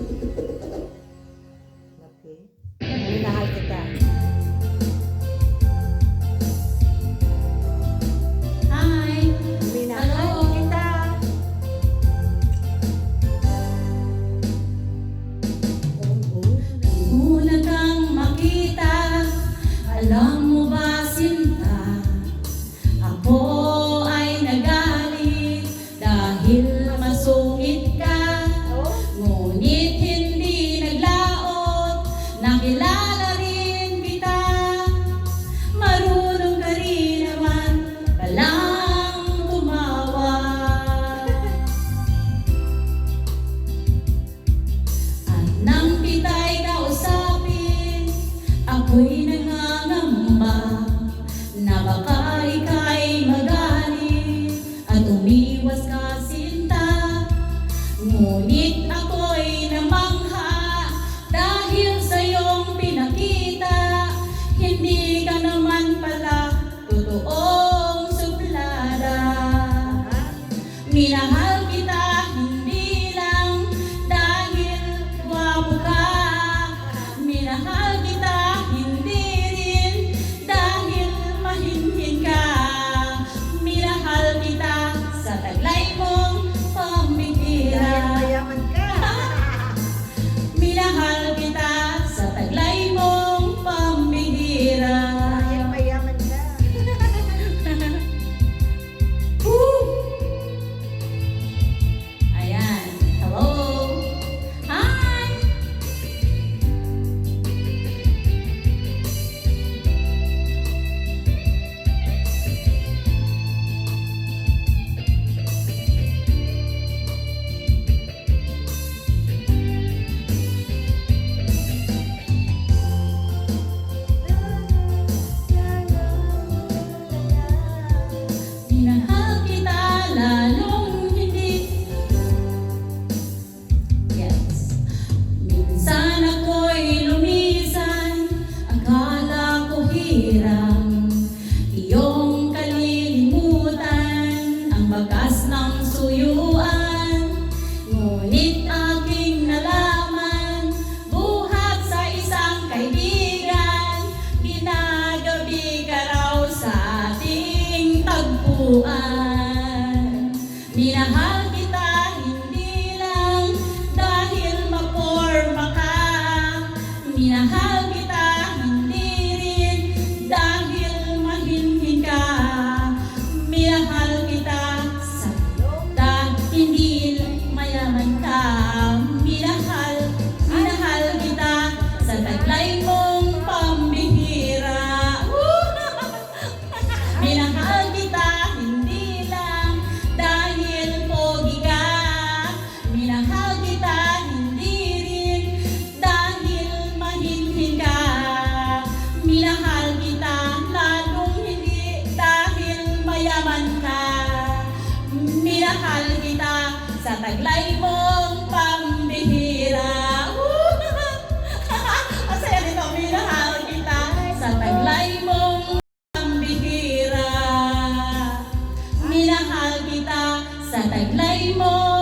Okay. Minahal kita. Hi! Minahal Hello. kita. Una kang makita, alam mo ba sinta, ako ay nagalit dahil masungit ka. Ngunit hindi naglaot, nakilala rin kita. Marunong ka rin naman palang tumawa. At nang kita'y kausapin, ako'y nangangamba na baka ika'y magalit at umiwas ka sinta. Ngunit ako'y namangha dahil sa iyong pinakita, hindi ka naman pala totoong suplada. Minahal kita hindi lang dahil gwapo ka, minahal kita hindi rin dahil mahinhin ka. Minahal kita sa taglay mong pambihira. Mayaman ka. Minahal kita sa taglay mong pambihira. Mayaman ka. Woo! Ayan. Hello. Hi! Minahal kita lalong hindi. Yes. Minsan ako'y lumisan, akala ko hirang iyong kalilimutan ang bakas ng suyuan. Ngunit aking nalaman, buhat sa isang kaibigan, ginagabi ka raw sa ating tagpuan. Minahal kita hindi lang dahil maporma ka, minahal kita hindi rin dahil mahinhin ka. Minahal kita sa hindi mayaman ka. Minahal kita sa taglay mong pambihira. Minahal kita hindi lang dahil pogi ka, minahal kita hindi rin dahil mahinhin ka. Minahal kita lalong hindi dahil mayaman ka. Minahal kita sa taglay mong pambihira. Masaya nito, minahal kita sa taglay mong pambihira. Minahal kita sa taglay mo